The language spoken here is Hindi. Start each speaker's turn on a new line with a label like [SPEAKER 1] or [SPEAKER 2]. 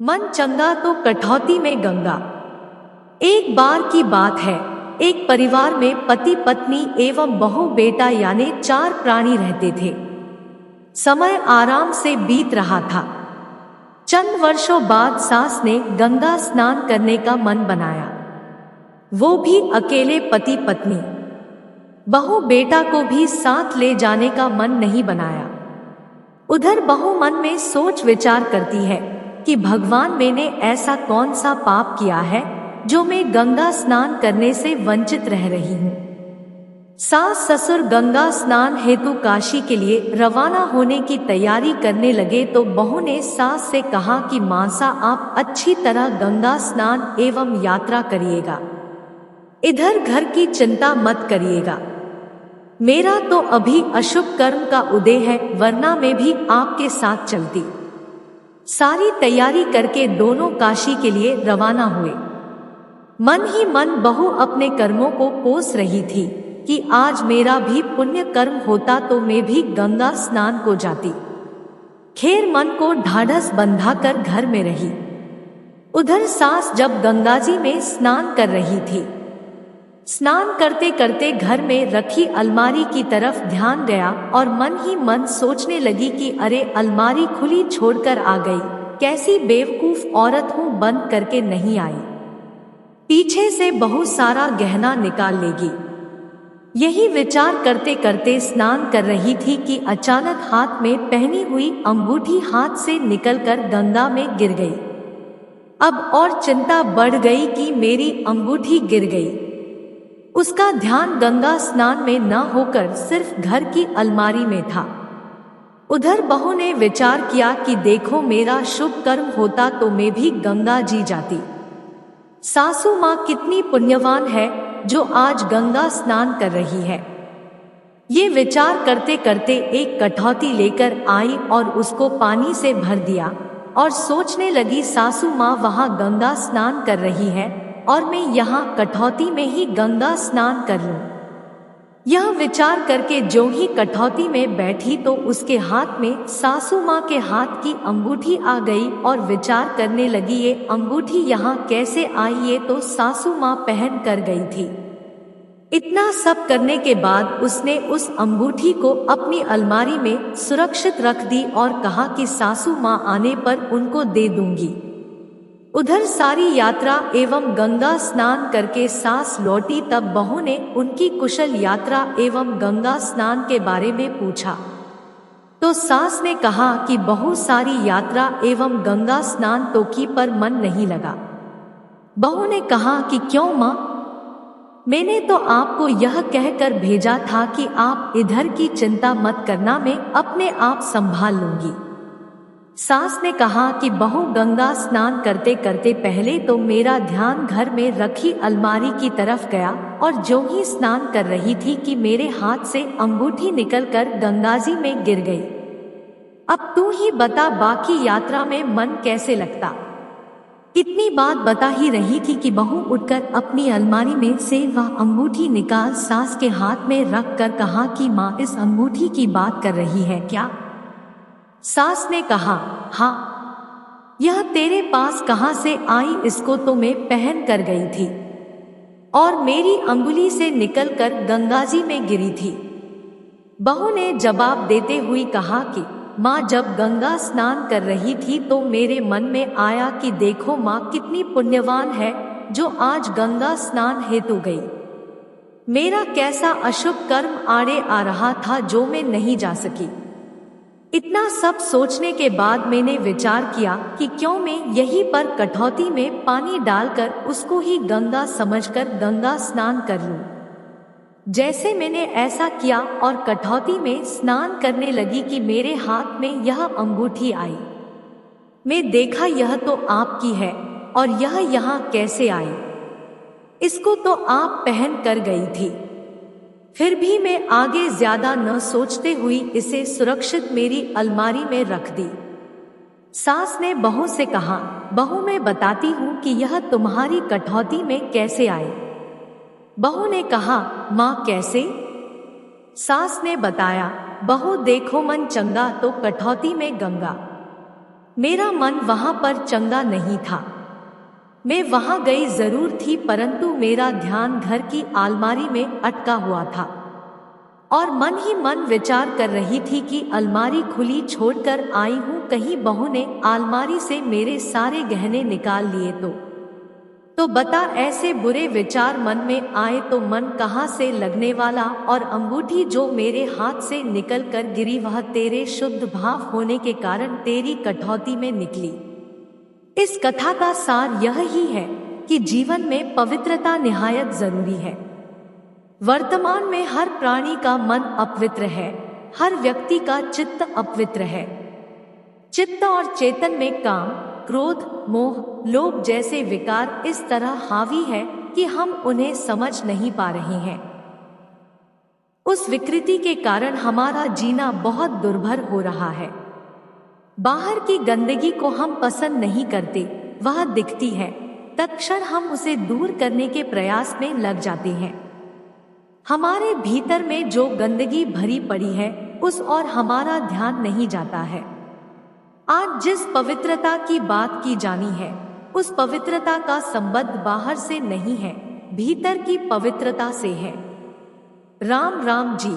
[SPEAKER 1] मन चंगा तो कठौती में गंगा। एक बार की बात है, एक परिवार में पति पत्नी एवं बहू बेटा यानी 4 प्राणी रहते थे। समय आराम से बीत रहा था। चंद वर्षों बाद सास ने गंगा स्नान करने का मन बनाया, वो भी अकेले पति पत्नी। बहू बेटा को भी साथ ले जाने का मन नहीं बनाया। उधर बहू मन में सोच विचार करती है कि भगवान, मैंने ऐसा कौन सा पाप किया है जो मैं गंगा स्नान करने से वंचित रह रही हूँ। सास ससुर गंगा स्नान हेतु काशी के लिए रवाना होने की तैयारी करने लगे तो बहू ने सास से कहा कि मासा, आप अच्छी तरह गंगा स्नान एवं यात्रा करिएगा, इधर घर की चिंता मत करिएगा। मेरा तो अभी अशुभ कर्म का उदय है, वरना मैं भी आपके साथ चलती। सारी तैयारी करके दोनों काशी के लिए रवाना हुए। मन ही मन बहू अपने कर्मों को कोस रही थी कि आज मेरा भी पुण्य कर्म होता तो मैं भी गंगा स्नान को जाती। खैर, मन को ढाढ़स बंधाकर घर में रही। उधर सास जब गंगाजी में स्नान कर रही थी, स्नान करते करते घर में रखी अलमारी की तरफ ध्यान गया और मन ही मन सोचने लगी कि अरे, अलमारी खुली छोड़कर आ गई, कैसी बेवकूफ औरत हूँ, बंद करके नहीं आई। पीछे से बहुत सारा गहना निकाल लेगी। यही विचार करते करते स्नान कर रही थी कि अचानक हाथ में पहनी हुई अंगूठी हाथ से निकलकर गंगा में गिर गई। अब और चिंता बढ़ गई कि मेरी अंगूठी गिर गई। उसका ध्यान गंगा स्नान में न होकर सिर्फ घर की अलमारी में था। उधर बहू ने विचार किया कि देखो, मेरा शुभ कर्म होता तो मैं भी गंगा जी जाती। सासू माँ कितनी पुण्यवान है जो आज गंगा स्नान कर रही है। ये विचार करते करते एक कठौती लेकर आई और उसको पानी से भर दिया और सोचने लगी, सासू माँ वहाँ गंगा स्नान कर रही है और मैं यहाँ कठौती में ही गंगा स्नान कर लूं। यह विचार करके जो ही कठौती में बैठी तो उसके हाथ में सासू माँ के हाथ की अंगूठी आ गई और विचार करने लगी, ये अंगूठी यहाँ कैसे आई, ये तो सासू माँ पहन कर गई थी। इतना सब करने के बाद उसने उस अंगूठी को अपनी अलमारी में सुरक्षित रख दी और कहा कि सासू माँ आने पर उनको दे दूंगी। उधर सारी यात्रा एवं गंगा स्नान करके सास लौटी तब बहू ने उनकी कुशल यात्रा एवं गंगा स्नान के बारे में पूछा तो सास ने कहा कि बहुत सारी यात्रा एवं गंगा स्नान तो की पर मन नहीं लगा। बहू ने कहा कि क्यों माँ, मैंने तो आपको यह कहकर भेजा था कि आप इधर की चिंता मत करना, मैं अपने आप संभाल लूंगी। सास ने कहा कि बहू, गंगा स्नान करते करते पहले तो मेरा ध्यान घर में रखी अलमारी की तरफ गया और जो ही स्नान कर रही थी कि मेरे हाथ से अंगूठी निकलकर गंगाजी में गिर गई। अब तू ही बता, बाकी यात्रा में मन कैसे लगता। इतनी बात बता ही रही थी कि बहू उठकर अपनी अलमारी में से वह अंगूठी निकाल सास के हाथ में रख कर कहा कि माँ, इस अंगूठी की बात कर रही है क्या। सास ने कहा, हाँ, यह तेरे पास कहाँ से आई, इसको तो मैं पहन कर गई थी और मेरी अंगुली से निकलकर गंगाजी में गिरी थी। बहू ने जवाब देते हुए कहा कि माँ, जब गंगा स्नान कर रही थी तो मेरे मन में आया कि देखो माँ कितनी पुण्यवान है जो आज गंगा स्नान हेतु गई। मेरा कैसा अशुभ कर्म आड़े आ रहा था जो मैं नहीं जा सकी। इतना सब सोचने के बाद मैंने विचार किया कि क्यों मैं यहीं पर कठौती में पानी डालकर उसको ही गंगा समझकर गंगा स्नान कर लूं। जैसे मैंने ऐसा किया और कठौती में स्नान करने लगी कि मेरे हाथ में यह अंगूठी आई। मैं देखा यह तो आपकी है और यह यहाँ कैसे आई, इसको तो आप पहन कर गई थी। फिर भी मैं आगे ज्यादा न सोचते हुई इसे सुरक्षित मेरी अलमारी में रख दी। सास ने बहू से कहा, बहू, मैं बताती हूँ कि यह तुम्हारी कठौती में कैसे आई। बहू ने कहा, माँ कैसे। सास ने बताया, बहू देखो, मन चंगा तो कठौती में गंगा। मेरा मन वहां पर चंगा नहीं था। मैं वहां गई जरूर थी, परंतु मेरा ध्यान घर की अलमारी में अटका हुआ था और मन ही मन विचार कर रही थी कि अलमारी खुली छोड़कर आई हूं, कहीं बहू ने अलमारी से मेरे सारे गहने निकाल लिए तो बता, ऐसे बुरे विचार मन में आए तो मन कहाँ से लगने वाला। और अंगूठी जो मेरे हाथ से निकल कर गिरी वह तेरे शुद्ध भाव होने के कारण तेरी कठौती में निकली। इस कथा का सार यह ही है कि जीवन में पवित्रता निहायत जरूरी है। वर्तमान में हर प्राणी का मन अपवित्र है, हर व्यक्ति का चित्त अपवित्र है। चित्त और चेतन में काम, क्रोध, मोह, लोभ जैसे विकार इस तरह हावी है कि हम उन्हें समझ नहीं पा रहे हैं। उस विकृति के कारण हमारा जीना बहुत दुर्भर हो रहा है। बाहर की गंदगी को हम पसंद नहीं करते, वह दिखती है, तत्क्षण हम उसे दूर करने के प्रयास में लग जाते हैं। हमारे भीतर में जो गंदगी भरी पड़ी है उस और हमारा ध्यान नहीं जाता है। आज जिस पवित्रता की बात की जानी है उस पवित्रता का संबंध बाहर से नहीं है, भीतर की पवित्रता से है। राम राम जी।